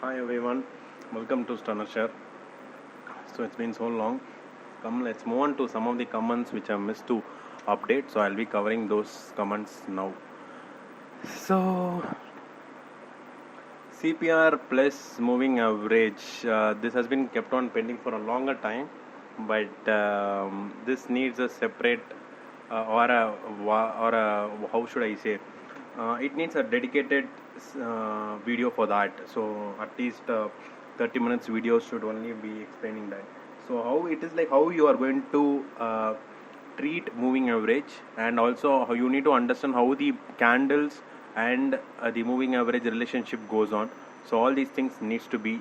Hi everyone, welcome to Stunner Share. So it's been so long. Come, let's move on to some of the comments which I missed to update. So I'll be covering those comments now. So CPR plus moving average. This has been kept on pending for a longer time, but this needs a separate or a how should I say? It needs a dedicated video for that. So at least 30 minutes video should only be explaining that. So how it is like how you are going to treat moving average, and also how you need to understand how the candles and the moving average relationship goes on. So all these things needs to be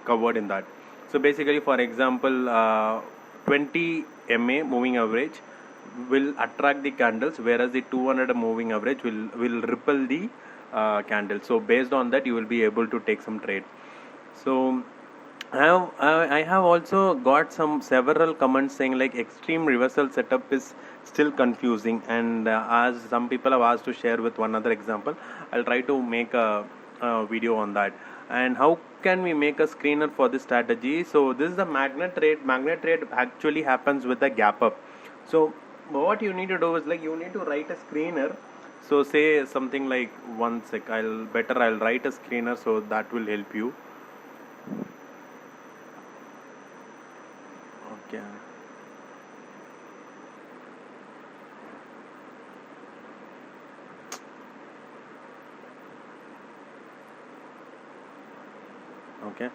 covered in that. So basically, for example, 20 MA moving average will attract the candles, whereas the 200 moving average will repel the candle. So based on that, you will be able to take some trade. So I have also got some several comments saying like extreme reversal setup is still confusing, and as some people have asked to share with one other example, I'll try to make a video on that. And how can we make a screener for this strategy? So this is the magnet trade. Magnet trade actually happens with a gap up. So what you need to do is like you need to write a screener. So say something like one sec. I'll write a screener, so that will help you. Okay. Okay.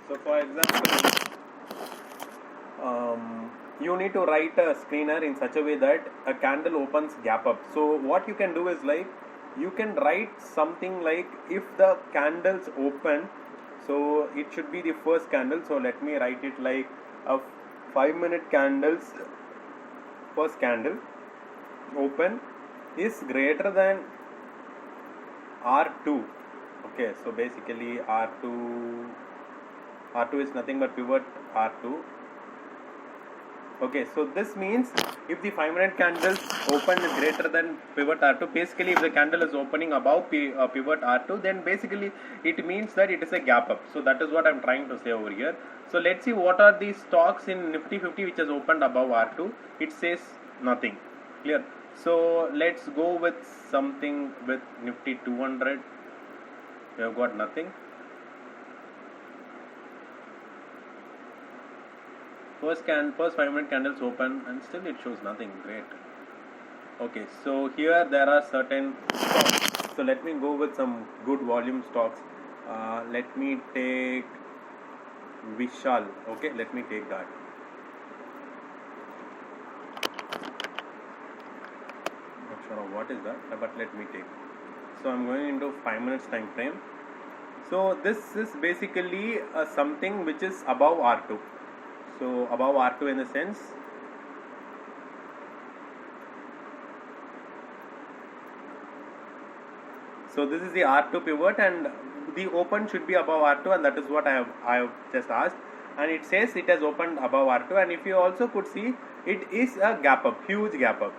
So for example, you need to write a screener in such a way that a candle opens gap up. So what you can do is like you can write something like if the candles open, so it should be the first candle. So let me write it like a 5-minute candles first candle open is greater than R2. Okay, so basically R2 is nothing but pivot R2. Okay, so this means if the 5-minute candles open is greater than pivot R2, basically if the candle is opening above pivot R2, then basically it means that it is a gap up. So that is what I am trying to say over here. So let's see what are the stocks in Nifty 50 which has opened above R2. It says nothing. Clear? So let's go with something with Nifty 200. We have got nothing. First 5-minute candles open and still it shows nothing. Great. Okay, so here there are certain stocks. So let me go with some good volume stocks. Let me take Vishal. Okay, let me take that. Not sure of what is that, but let me take. So I'm going into 5 minutes time frame. So this is basically something which is above R2. So above R2 in the sense, so this is the R2 pivot and the open should be above R2, and that is what I have just asked, and it says it has opened above R2, and if you also could see it is a gap up, huge gap up.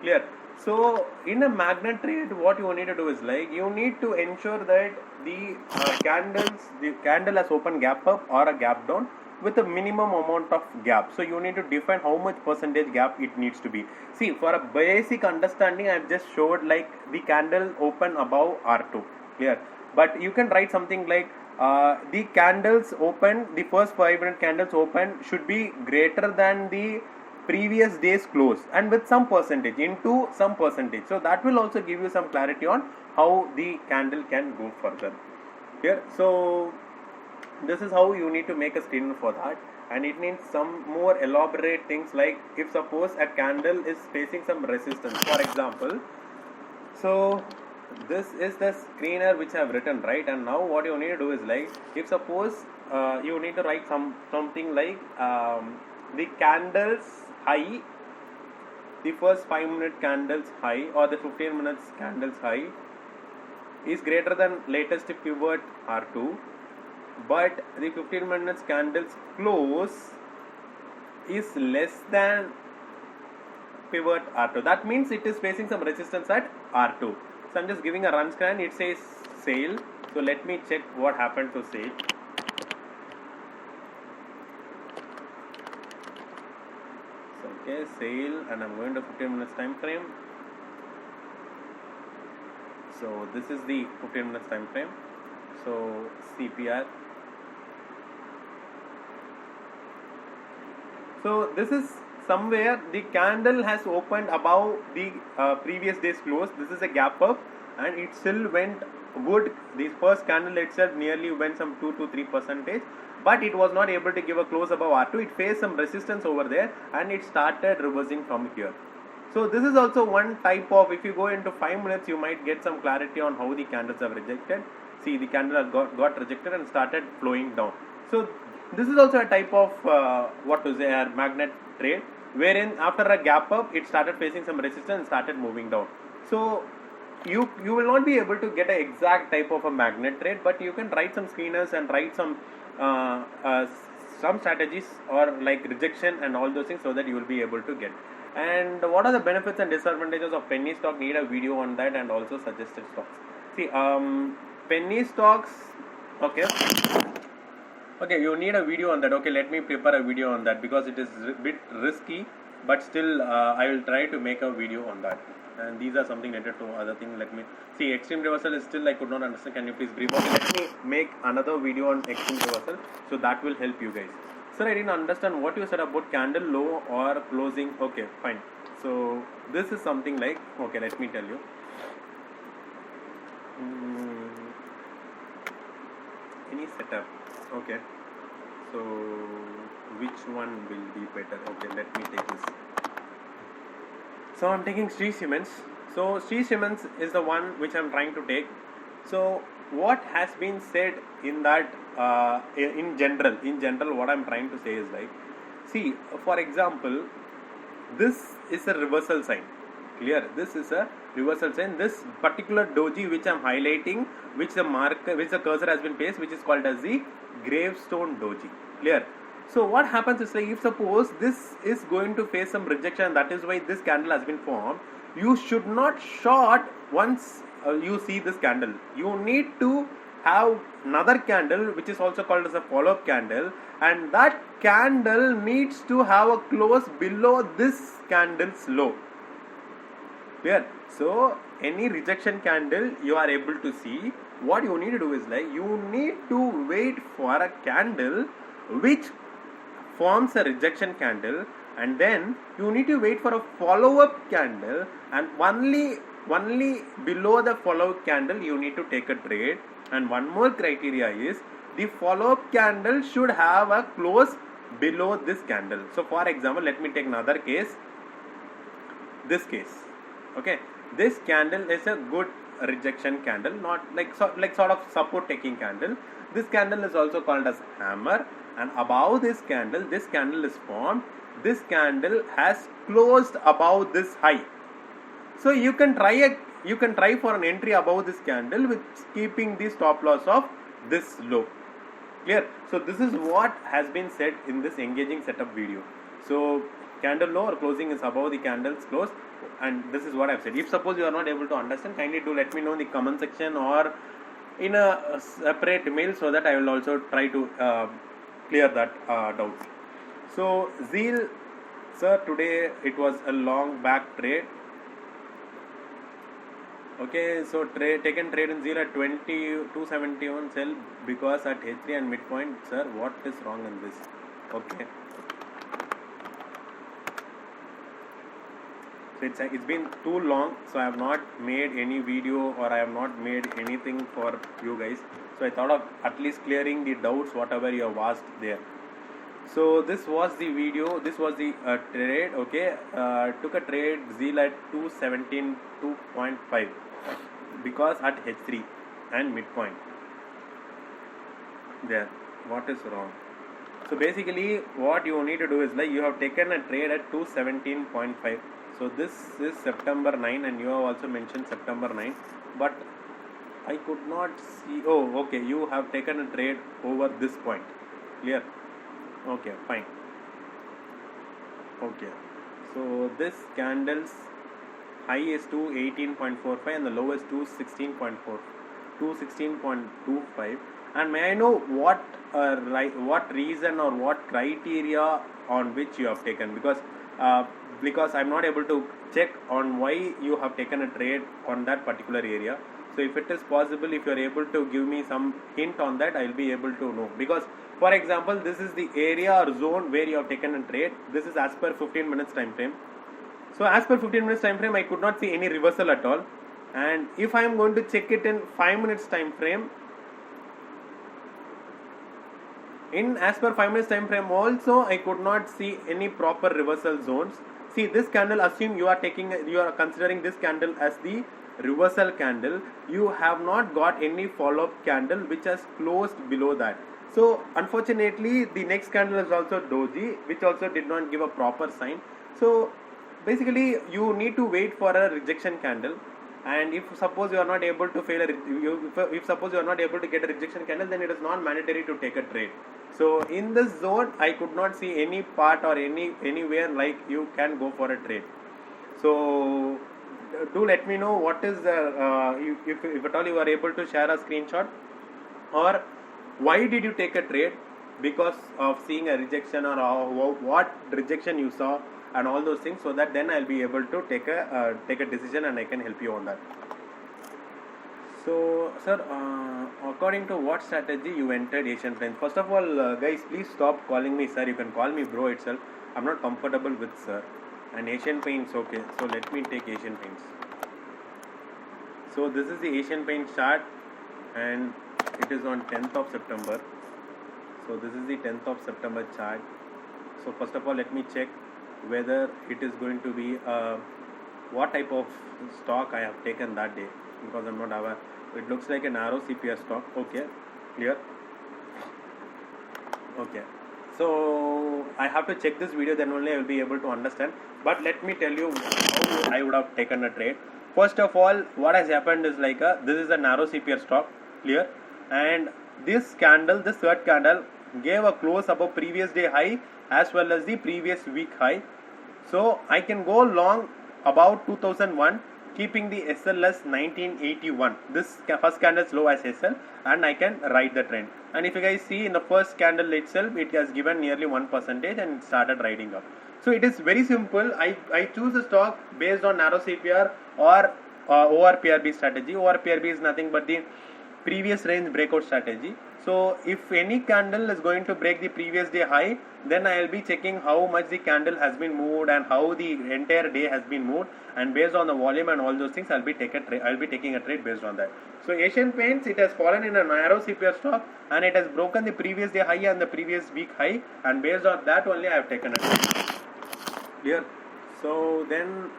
Clear? So in a magnet trade, what you need to do is like you need to ensure that the candle has opened gap up or a gap down with a minimum amount of gap. So you need to define how much percentage gap it needs to be. See, for a basic understanding, I have just showed like the candle open above R2. Clear? But you can write something like the candles open, the first 5-minute candles open should be greater than the previous day's close and with some percentage into some percentage. So that will also give you some clarity on how the candle can go further. Here, so this is how you need to make a screener for that, and it needs some more elaborate things like if suppose a candle is facing some resistance, for example. So this is the screener which I have written, right? And now what you need to do is like if suppose you need to write something like the candles high, the first 5-minute candles high or the 15 minutes candles high is greater than latest pivot R2, but the 15 minutes candles close is less than pivot R2. That means it is facing some resistance at R2. So I'm just giving a run scan. It says sale. So let me check what happened to sale. So okay, sale, and I'm going to 15 minutes time frame. So this is the 15 minutes time frame. So CPR. So this is somewhere the candle has opened above the previous day's close. This is a gap up, and it still went good. The first candle itself nearly went some 2 to 3%, but it was not able to give a close above R2. It faced some resistance over there, and it started reversing from here. So this is also one type of, if you go into 5 minutes, you might get some clarity on how the candles have rejected. See, the candle has got rejected and started flowing down. So this is also a type of a magnet trade, wherein after a gap up, it started facing some resistance and started moving down. So you will not be able to get an exact type of a magnet trade, but you can write some screeners and write some strategies or like rejection and all those things, so that you will be able to get. And what are the benefits and disadvantages of penny stock? Need a video on that, and also suggested stocks. See, penny stocks, okay, you need a video on that. Okay, let me prepare a video on that, because it is a bit risky, but still I will try to make a video on that. And these are something related to other thing. Let me see. Extreme reversal is still I could not understand. Can you please brief? Okay, let me make another video on extreme reversal, so that will help you guys. Sir, I didn't understand what you said about candle low or closing. Okay, fine. So this is something like, okay, let me tell you. Any setup. Okay. So which one will be better? Okay, let me take this. So I'm taking Shree Siemens. So Shree Siemens is the one which I'm trying to take. So what has been said in that in general what I'm trying to say is like, see, for example, this is a reversal sign. Clear? This is a reversal sign. This particular doji which I'm highlighting, which the cursor has been placed, which is called as the gravestone doji. Clear? So what happens is like, if suppose this is going to face some rejection, that is why this candle has been formed, you should not short once you see this candle. You need to have another candle which is also called as a follow-up candle, and that candle needs to have a close below this candle's low. Clear? So any rejection candle you are able to see, what you need to do is like, you need to wait for a candle which forms a rejection candle, and then you need to wait for a follow-up candle, and only below the follow-up candle you need to take a trade. And one more criteria is, the follow-up candle should have a close below this candle. So for example, let me take another case. This case, okay, this candle is a good rejection candle, not like sort of support taking candle. This candle is also called as hammer, and above this candle is formed. This candle has closed above this high. So you can try for an entry above this candle with keeping the stop loss of this low. Clear? So this is what has been said in this engaging setup video. So candle low or closing is above the candle's close, and this is what I've said. If suppose you are not able to understand, kindly do let me know in the comment section or in a separate mail, so that I will also try to clear that doubt. So Zeal, sir, today it was a long back trade. Okay, so taken trade in Zeal at 271 sell because at H3 and midpoint. Sir, what is wrong in this? Okay. So it's been too long, so I have not made any video or I have not made anything for you guys. So I thought of at least clearing the doubts whatever you have asked there. So this was the video. This was the trade. Okay, took a trade Zeal at 217.2.5 because at H3 and midpoint. There, what is wrong? So basically, what you need to do is like, you have taken a trade at 217.5. So this is September 9, and you have also mentioned September 9, but I could not see. Oh, okay, you have taken a trade over this point. Clear? Okay, fine. Okay, So this candle's high is to 18.45 and the low is to 16.25. And may I know what reason or what criteria on which you have taken, because I'm not able to check on why you have taken a trade on that particular area. So if it is possible, if you are able to give me some hint on that, I'll be able to know. Because for example, this is the area or zone where you have taken a trade. This is as per 15 minutes time frame. So as per 15 minutes time frame, I could not see any reversal at all. And if I am going to check it in 5 minutes time frame, in as per 5 minutes time frame also, I could not see any proper reversal zones. See this candle, assume you are considering this candle as the reversal candle. You have not got any follow up candle which has closed below that. So unfortunately, the next candle is also doji, which also did not give a proper sign. So basically, you need to wait for a rejection candle. And if suppose you are not able to suppose you are not able to get a rejection candle, then it is not mandatory to take a trade. So in this zone, I could not see any part or anywhere like you can go for a trade. So do let me know what is the if at all you are able to share a screenshot, or why did you take a trade, because of seeing a rejection, or what rejection you saw, and all those things, so that then I'll be able to take a decision and I can help you on that. So sir, according to what strategy you entered Asian Paints? First of all, guys, please stop calling me sir. You can call me bro itself. I'm not comfortable with sir. And Asian Paints, okay. So let me take Asian Paints. So this is the Asian Paints chart, and it is on 10th of September. So this is the 10th of September chart. So first of all, let me check whether it is going to be what type of stock I have taken that day, because I'm not aware. It looks like a narrow CPR stock. Okay, clear. Okay, so I have to check this video, then only I will be able to understand. But let me tell you how I would have taken a trade. First of all, what has happened is like this is a narrow CPR stock, clear, and this candle, this third candle, gave a close above previous day high as well as the previous week high. So I can go long about 2001, keeping the SL as 1981. This first candle is low as SL, and I can ride the trend. And if you guys see in the first candle itself, it has given nearly 1% and it started riding up. So it is very simple. I choose a stock based on narrow CPR or ORPRB strategy. ORPRB is nothing but the previous range breakout strategy. So if any candle is going to break the previous day high, then I will be checking how much the candle has been moved and how the entire day has been moved, and based on the volume and all those things, I'll be taking a trade based on that. So Asian Paints, it has fallen in a narrow CPR stock, and it has broken the previous day high and the previous week high, and based on that only I have taken a trade. Clear? So then,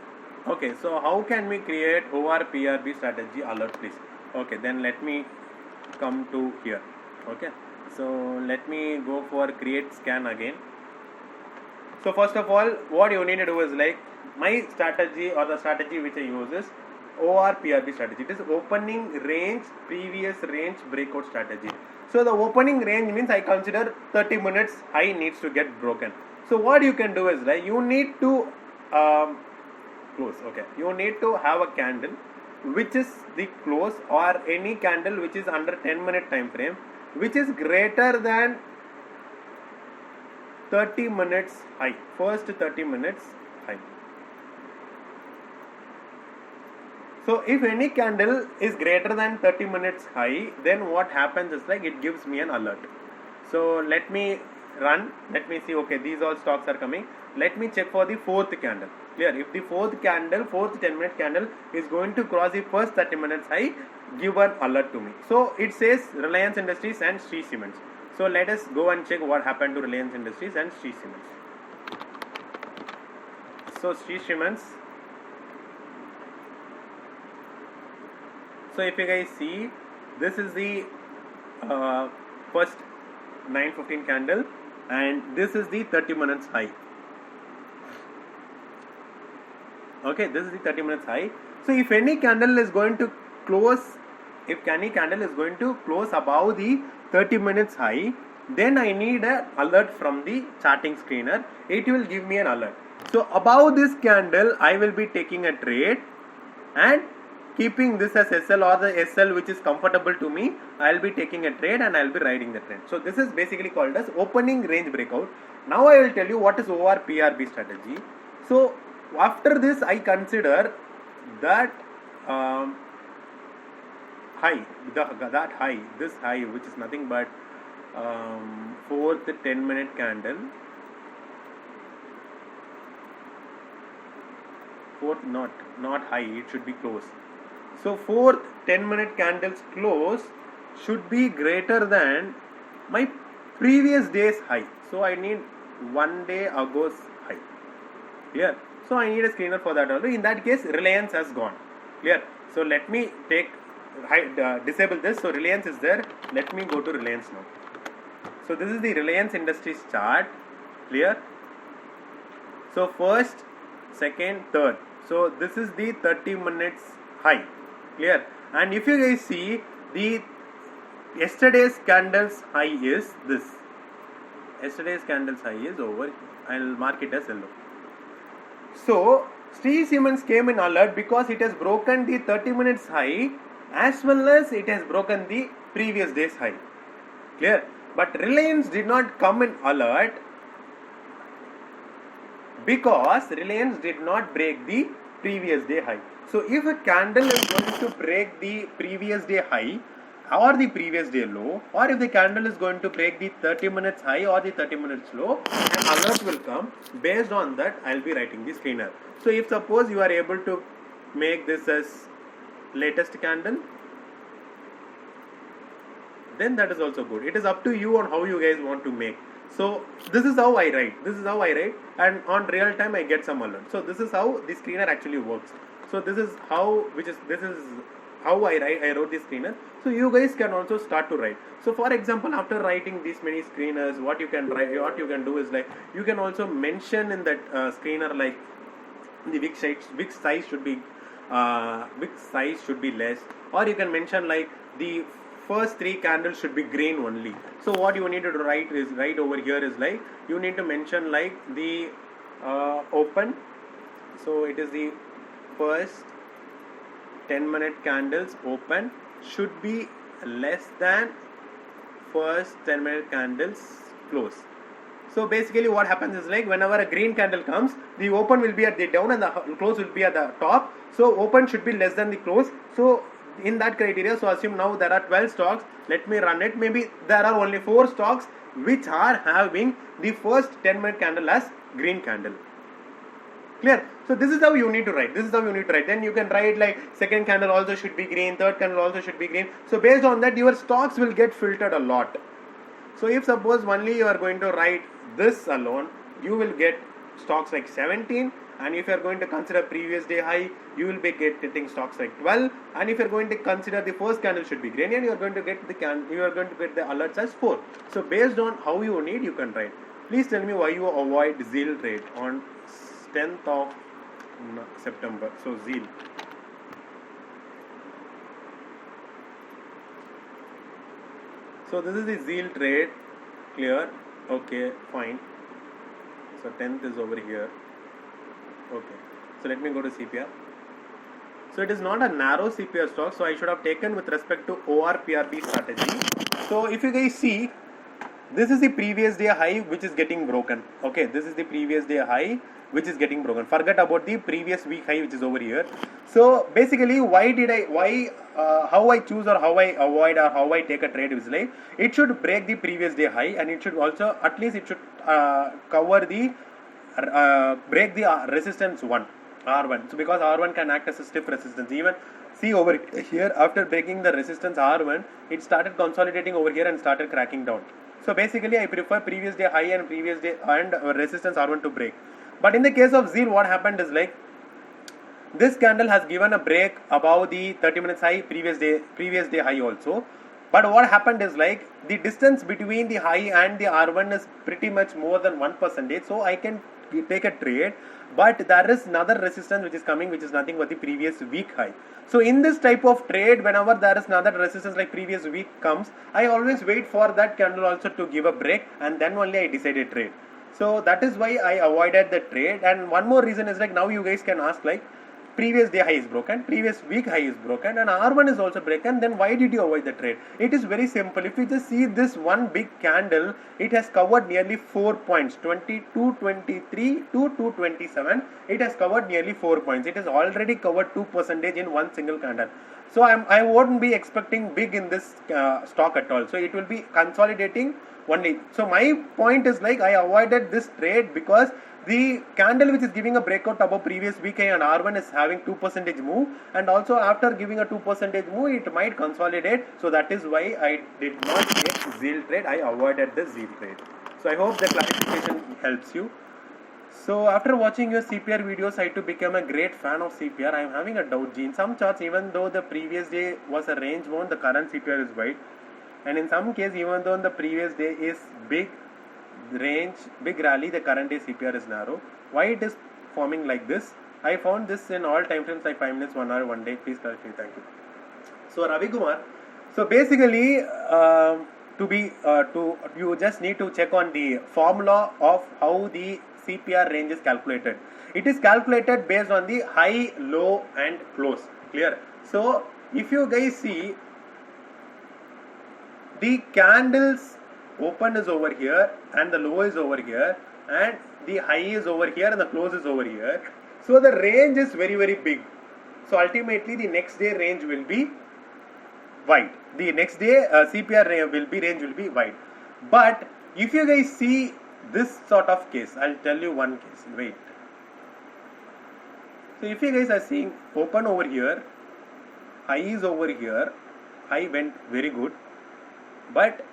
okay, so how can we create ORPRB strategy alert, please? Okay, then let me come to here. Okay, so let me go for create scan again. So first of all, what you need to do is like my strategy, or the strategy which I use is ORPRB strategy. It is opening range previous range breakout strategy. So the opening range means I consider 30 minutes high needs to get broken. So what you can do is like you need to close. Okay, you need to have a candle which is the close, or any candle which is under 10-minute time frame, which is greater than 30 minutes high, first 30 minutes high. So if any candle is greater than 30 minutes high, then what happens is like it gives me an alert. So let me run, let me see, okay, these all stocks are coming. Let me check for the fourth candle. Clear? If the fourth 10-minute candle is going to cross the first 30 minutes high, give an alert to me. So it says Reliance Industries and Shree Cements. So let us go and check what happened to Reliance Industries and Shree Cements. So Shree Cements. So if you guys see, this is the first 9:15 candle, and this is the 30 minutes high. Okay, this is the 30 minutes high. So if any candle is going to close, above the 30 minutes high, then I need an alert from the charting screener. It will give me an alert. So above this candle, I will be taking a trade and keeping this as SL or the SL which is comfortable to me. I'll be taking a trade and I'll be riding the trend. So this is basically called as opening range breakout. Now I will tell you what is ORPRB strategy. So after this, I consider that high, that high, this high, which is nothing but fourth 10-minute candle, fourth not high, it should be close. So fourth 10-minute candles close should be greater than my previous day's high. So I need 1 day ago's high. Clear? So I need a screener for that also. In that case, Reliance has gone. Clear? So let me take disable this. So Reliance is there. Let me go to Reliance now. So this is the Reliance Industries chart. Clear? So first, second, third. So this is the 30 minutes high. Clear? And if you guys see, the yesterday's candle's high is this. Yesterday's candle's high is over. I'll mark it as yellow. So Shree Cements came in alert because it has broken the 30 minutes high as well as it has broken the previous day's high. Clear? But Reliance did not come in alert because Reliance did not break the previous day high. So if a candle is going to break the previous day high or the previous day low, or if the candle is going to break the 30 minutes high or the 30 minutes low, an alert will come. Based on that, I'll be writing the screener. So if suppose you are able to make this as latest candle, then that is also good. It is up to you on how you guys want to make. So this is how I write. This is how I write, and on real time I get some alert. So this is how the screener actually works. So this is how I write. I wrote the screener. So you guys can also start to write. So for example, after writing these many screeners, what you can do is like you can also mention in that screener like the wick size should be less, or you can mention like the first 3 candles should be green only. So what you need to write over here is like you need to mention like the open. So it is the first 10-minute candles open should be less than first 10-minute candles close. So basically what happens is like whenever a green candle comes, the open will be at the down and the close will be at the top. So open should be less than the close. So in that criteria, so assume now there are 12 stocks. Let me run it. Maybe there are only 4 stocks which are having the first 10-minute candle as green candle. Clear? So this is how you need to write. Then you can write like second candle also should be green, third candle also should be green. So based on that, your stocks will get filtered a lot. So if suppose only you are going to write this alone, you will get stocks like 17. And if you are going to consider previous day high, you will be getting stocks like 12. And if you are going to consider the first candle should be green, and you are going to get the alerts as 4. So based on how you need, you can write. Please tell me why you avoid Zeal trade on 10th of September. So Zeal. So this is the Zeal trade. Clear? Okay, fine. So 10th is over here. Okay. So let me go to CPR. So it is not a narrow CPR stock. So I should have taken with respect to ORPRB strategy. So if you guys see, this is the previous day high which is getting broken. Okay, this is the previous day high which is getting broken. Forget about the previous week high which is over here. So basically, how I choose or how I avoid or how I take a trade is like it should break the previous day high, and it should also at least it should cover the break the resistance 1 R1. So because R1 can act as a stiff resistance. Even see over here, after breaking the resistance R1, it started consolidating over here and started cracking down. So basically I prefer previous day high and previous day and resistance R1 to break. But in the case of Zeal, what happened is like this candle has given a break above the 30 minutes high, previous day high also. But what happened is like the distance between the high and the R1 is pretty much more than 1%. So I can take a trade, but there is another resistance which is coming, which is nothing but the previous week high. So in this type of trade, whenever there is another resistance like previous week comes, I always wait for that candle also to give a break, and then only I decide a trade. So that is why I avoided the trade. And one more reason is like, now you guys can ask like, previous day high is broken, previous week high is broken, and R1 is also broken, then why did you avoid the trade? It is very simple. If you just see this one big candle, it has covered nearly 4 points, 2223 to 227. It has covered nearly 4 points. It has already covered 2% in one single candle. So I won't be expecting big in this stock at all. So it will be consolidating only. So my point is like, I avoided this trade because the candle which is giving a breakout above previous week high on R1 is having 2% move, and also after giving a 2% move, it might consolidate. So that is why I did not take zeal trade. I avoided the zeal trade. So I hope the clarification helps you. So after watching your CPR videos, I too became a great fan of CPR. I am having a doubt. In some charts, even though the previous day was a range bound, the current CPR is wide, and in some case, even though the previous day is big range, big rally, the current day CPR is narrow. Why it is forming like this? I found this in all time frames like 5 minutes, 1 hour, 1 day. Please clarify. Thank you. So Ravi Kumar. So basically, you just need to check on the formula of how the CPR range is calculated. It is calculated based on the high, low, and close. Clear? So if you guys see, the candles open is over here and the low is over here, and the high is over here and the close is over here. So the range is very, very big. So ultimately the next day range will be wide. The next day CPR range will be wide. But if you guys see this sort of case, I'll tell you one case. Wait. So if you guys are seeing open over here, high is over here, high went very good, but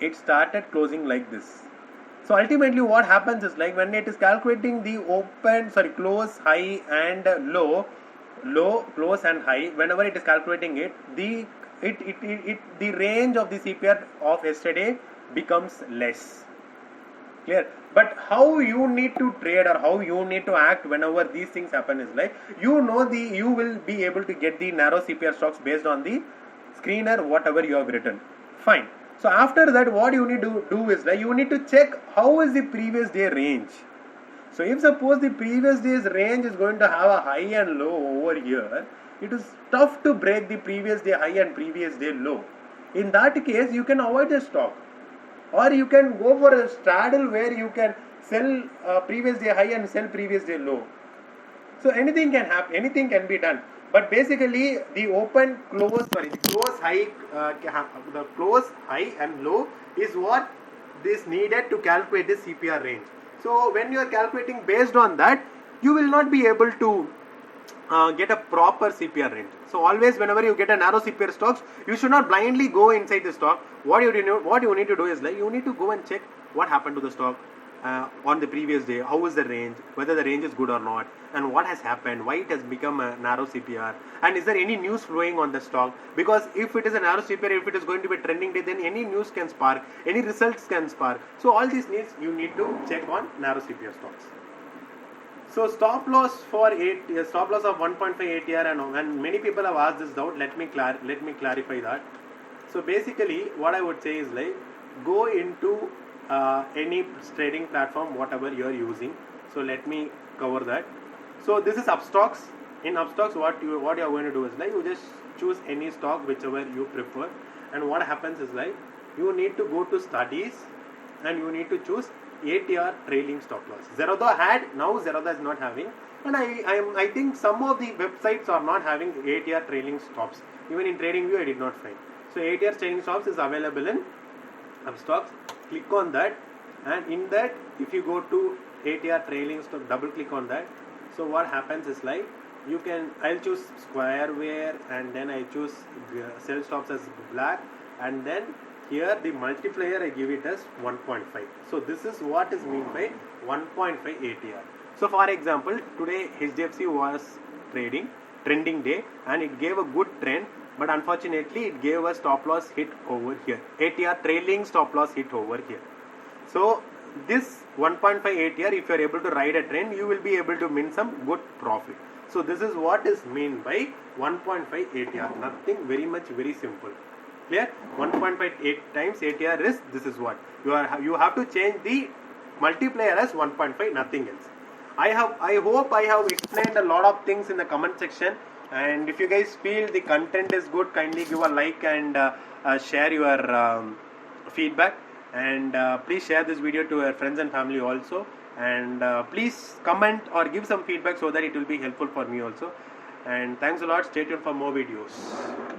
it started closing like this. So ultimately what happens is like, when it is calculating the close, high and low, close and high, whenever it is calculating it, the range of the CPR of yesterday becomes less. Clear? But how you need to trade or how you need to act whenever these things happen is like, you will be able to get the narrow CPR stocks based on the screener, whatever you have written. Fine. So after that, what you need to do is like, you need to check how is the previous day range. So if suppose the previous day's range is going to have a high and low over here, it is tough to break the previous day high and previous day low. In that case, you can avoid the stock, or you can go for a straddle where you can sell previous day high and sell previous day low. So anything can happen, anything can be done. But basically, the close, high and low is what is needed to calculate the CPR range. So when you are calculating based on that, you will not be able to get a proper CPR range. So always whenever you get a narrow CPR stocks, you should not blindly go inside the stock. What you need to do is like, you need to go and check what happened to the stock on the previous day, how is the range, whether the range is good or not, and what has happened, why it has become a narrow CPR, and is there any news flowing on the stock. Because if it is a narrow CPR, if it is going to be a trending day, then any news can spark, any results can spark. So all these needs you need to check on narrow CPR stocks. So stop loss of 1.5 ATR, and many people have asked this doubt. Let me clarify that. So basically, what I would say is like, go into any trading platform, whatever you are using. So let me cover that. So this is Upstocks. In Upstocks, what you are going to do is like, you just choose any stock whichever you prefer, and what happens is like, you need to go to studies and you need to choose ATR trailing stop loss. Zerodha had, now Zerodha is not having, and I think some of the websites are not having ATR trailing stops. Even in TradingView I did not find. So ATR trailing stops is available in Upstocks. Click on that, and in that, if you go to ATR trailing stop, double click on that. So what happens is like, I'll choose Squareware, and then I choose sell stops as black, and then here the multiplier I give it as 1.5. So this is what is meant by 1.5 ATR. So for example, today HDFC was trending day, and it gave a good trend, but unfortunately it gave a stop loss hit over here. ATR trailing stop loss hit over here. So this 1.5 ATR, if you are able to ride a train, you will be able to win some good profit. So this is what is meant by 1.5 ATR. Nothing very much, very simple. Clear? 1.58 times ATR is, this is what you have to change the multiplier as 1.5, nothing else. I hope I have explained a lot of things in the comment section, and if you guys feel the content is good, kindly give a like and share your feedback, and please share this video to your friends and family also, and please comment or give some feedback so that it will be helpful for me also. And thanks a lot. Stay tuned for more videos.